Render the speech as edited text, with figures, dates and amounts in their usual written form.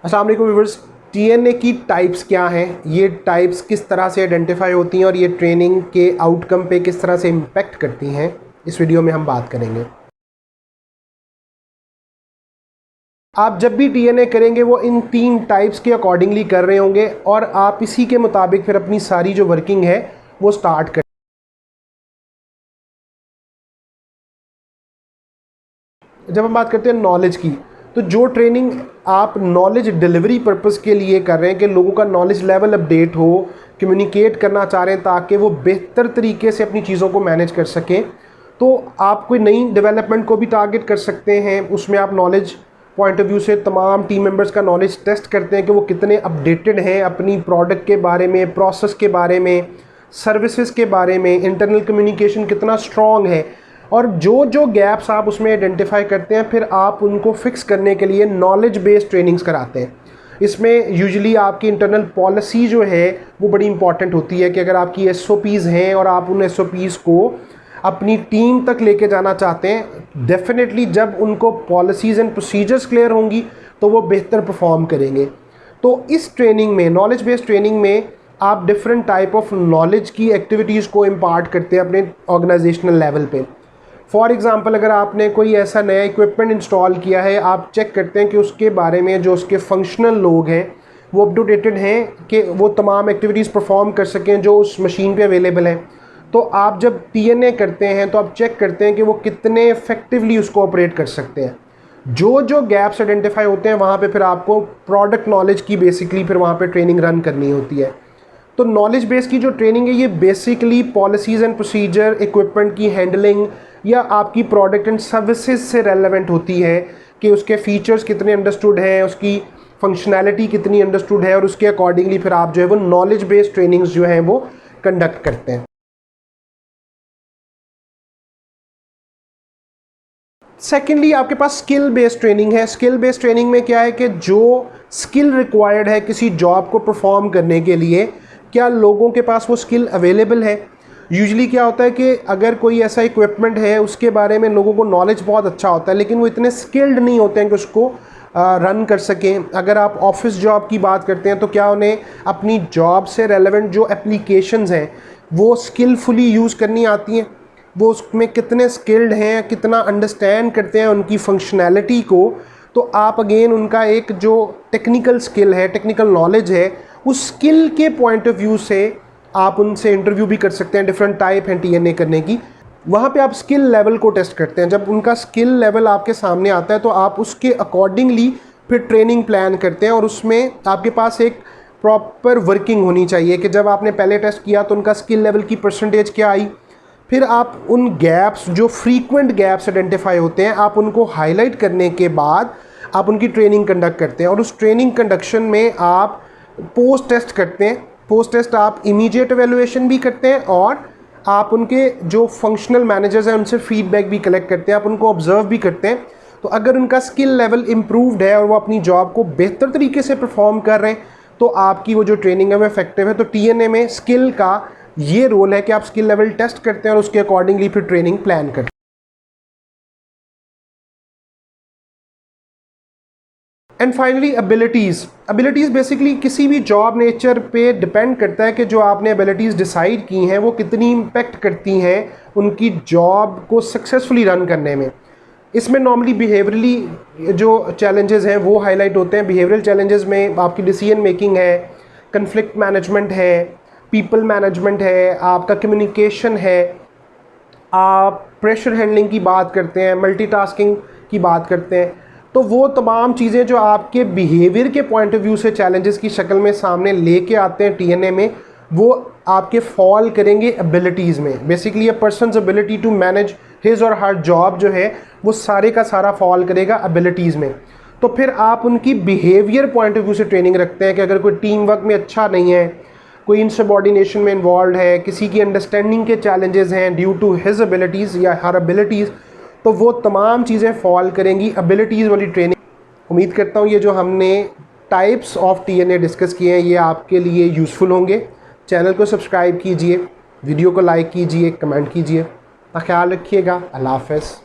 अस्सलाम वालेकुम viewers, TNA की टाइप्स क्या हैं, ये टाइप्स किस तरह से आइडेंटिफाई होती हैं और ये ट्रेनिंग के आउटकम पे किस तरह से इम्पेक्ट करती हैं, इस वीडियो में हम बात करेंगे। आप जब भी टीएनए करेंगे वो इन 3 टाइप्स के अकॉर्डिंगली कर रहे होंगे और आप इसी के मुताबिक फिर अपनी सारी जो वर्किंग है वो स्टार्ट कर। जब हम बात करते हैं नॉलेज की, तो जो ट्रेनिंग आप नॉलेज डिलीवरी पर्पस के लिए कर रहे हैं कि लोगों का नॉलेज लेवल अपडेट हो, कम्युनिकेट करना चाह रहे हैं ताकि वो बेहतर तरीके से अपनी चीज़ों को मैनेज कर सकें, तो आप कोई नई डेवलपमेंट को भी टारगेट कर सकते हैं। उसमें आप नॉलेज पॉइंट ऑफ व्यू से तमाम टीम मेंबर्स का नॉलेज टेस्ट करते हैं कि वो कितने अपडेटेड हैं अपनी प्रोडक्ट के बारे में, प्रोसेस के बारे में, सर्विसेज के बारे में, इंटरनल कम्युनिकेशन कितना स्ट्रॉन्ग है, और जो जो गैप्स आप उसमें आइडेंटिफाई करते हैं फिर आप उनको फिक्स करने के लिए नॉलेज बेस्ड ट्रेनिंग्स कराते हैं। इसमें यूजुअली आपकी इंटरनल पॉलिसी जो है वो बड़ी इंपॉर्टेंट होती है कि अगर आपकी एसओपीज़ हैं और आप उन एसओपीज़ को अपनी टीम तक लेके जाना चाहते हैं, डेफिनेटली जब उनको पॉलिसीज़ एंड प्रोसीजर्स क्लियर होंगी तो वो बेहतर परफॉर्म करेंगे। तो इस ट्रेनिंग में, नॉलेज बेस्ड ट्रेनिंग में, आप डिफरेंट टाइप ऑफ नॉलेज की एक्टिविटीज़ को इम्पार्ट करते हैं अपने ऑर्गेनाइजेशनल लेवल पे। फॉर एग्ज़ाम्पल, अगर आपने कोई ऐसा नया इक्विपमेंट इंस्टॉल किया है, आप चेक करते हैं कि उसके बारे में जो उसके फंक्शनल लोग हैं वो अप टू डेटेड हैं कि वो तमाम एक्टिविटीज़ परफॉर्म कर सकें जो उस मशीन पे अवेलेबल हैं। तो आप जब टीएनए करते हैं तो आप चेक करते हैं कि वो कितने इफेक्टिवली उसको ऑपरेट कर सकते हैं। जो जो गैप्स आइडेंटिफाई होते हैं वहाँ पे फिर आपको प्रोडक्ट नॉलेज की बेसिकली फिर वहाँ पे ट्रेनिंग रन करनी होती है। तो नॉलेज बेस की जो ट्रेनिंग है ये basically policies and procedure, equipment की हैंडलिंग या आपकी प्रोडक्ट एंड सर्विसेज से रेलेवेंट होती है कि उसके फीचर्स कितने अंडरस्टूड हैं, उसकी फंक्शनैलिटी कितनी अंडरस्टूड है, और उसके अकॉर्डिंगली फिर आप जो है वो नॉलेज बेस्ड ट्रेनिंग्स जो हैं वो कंडक्ट करते हैं। सेकेंडली, आपके पास स्किल बेस्ड ट्रेनिंग है। स्किल बेस्ड ट्रेनिंग में क्या है कि जो स्किल रिक्वायर्ड है किसी जॉब को परफॉर्म करने के लिए, क्या लोगों के पास वो स्किल अवेलेबल है। यूजुअली क्या होता है कि अगर कोई ऐसा इक्विपमेंट है उसके बारे में लोगों को नॉलेज बहुत अच्छा होता है लेकिन वो इतने स्किल्ड नहीं होते हैं कि उसको रन कर सकें। अगर आप ऑफिस जॉब की बात करते हैं तो क्या उन्हें अपनी जॉब से रेलेवेंट जो एप्लीकेशंस हैं वो स्किलफुली यूज़ करनी आती हैं, वो उसमें कितने स्किल्ड हैं, कितना अंडरस्टैंड करते हैं उनकी फंक्शनैलिटी को। तो आप अगेन उनका एक जो टेक्निकल स्किल है, टेक्निकल नॉलेज है, उस स्किल के पॉइंट ऑफ व्यू से आप उनसे इंटरव्यू भी कर सकते हैं। डिफरेंट टाइप हैं टीएनए करने की, वहाँ पे आप स्किल लेवल को टेस्ट करते हैं। जब उनका स्किल लेवल आपके सामने आता है तो आप उसके अकॉर्डिंगली फिर ट्रेनिंग प्लान करते हैं, और उसमें आपके पास एक प्रॉपर वर्किंग होनी चाहिए कि जब आपने पहले टेस्ट किया तो उनका स्किल लेवल की परसेंटेज क्या आई। फिर आप उन गैप्स, जो फ्रीक्वेंट गैप्स आइडेंटिफाई होते हैं, आप उनको हाईलाइट करने के बाद आप उनकी ट्रेनिंग कंडक्ट करते हैं, और उस ट्रेनिंग कंडक्शन में आप पोस्ट टेस्ट करते हैं। पोस्ट टेस्ट आप इमीडिएट एवेलुएशन भी करते हैं और आप उनके जो फंक्शनल मैनेजर्स हैं उनसे फीडबैक भी कलेक्ट करते हैं, आप उनको ऑब्जर्व भी करते हैं। तो अगर उनका स्किल लेवल इम्प्रूव्ड है और वो अपनी जॉब को बेहतर तरीके से परफॉर्म कर रहे हैं तो आपकी वो जो ट्रेनिंग है वो इफेक्टिव है। तो टीएनए में स्किल का ये रोल है कि आप स्किल लेवल टेस्ट करते हैं और उसके अकॉर्डिंगली फिर ट्रेनिंग प्लान करते हैं। एंड फाइनली एबिलिटीज़ बेसिकली किसी भी जॉब नेचर पे डिपेंड करता है कि जो आपने एबिलिटीज़ डिसाइड की हैं वो कितनी इम्पेक्ट करती हैं उनकी जॉब को सक्सेसफुली रन करने में। इसमें नॉर्मली बिहेवियरली जो चैलेंजेस हैं वो हाईलाइट होते हैं। बिहेवियरल चैलेंजेस में आपकी डिसीजन मेकिंग है, कन्फ्लिक्ट मैनेजमेंट है, पीपल मैनेजमेंट है, आपका कम्युनिकेशन है, आप प्रेशर हैंडलिंग की बात करते हैं, मल्टीटास्किंग की बात करते हैं। तो वो तमाम चीज़ें जो आपके बिहेवियर के पॉइंट ऑफ व्यू से चैलेंजेस की शक्ल में सामने लेके आते हैं टीएनए में, वो आपके फॉल करेंगे एबिलिटीज़ में। Basically a person's ability to manage his और हर जॉब जो है वो सारे का सारा फॉल करेगा एबिलिटीज़ में। तो फिर आप उनकी बिहेवियर पॉइंट ऑफ व्यू से ट्रेनिंग रखते हैं कि अगर कोई टीम वर्क में अच्छा नहीं है, कोई इनसबॉर्डिनेशन में इन्वॉल्व है, किसी की अंडरस्टैंडिंग के चैलेंजेस हैं ड्यू टू हिज एबिलिटीज़ या हर एबिलिटीज़, तो वो तमाम चीज़ें फॉल करेंगी एबिलिटीज़ वाली ट्रेनिंग। उम्मीद करता हूँ ये जो हमने टाइप्स ऑफ टीएनए डिस्कस किए हैं ये आपके लिए यूज़फुल होंगे। चैनल को सब्सक्राइब कीजिए, वीडियो को लाइक कीजिए, कमेंट कीजिए। ख्याल रखिएगा। अल्लाह हाफ़िज़।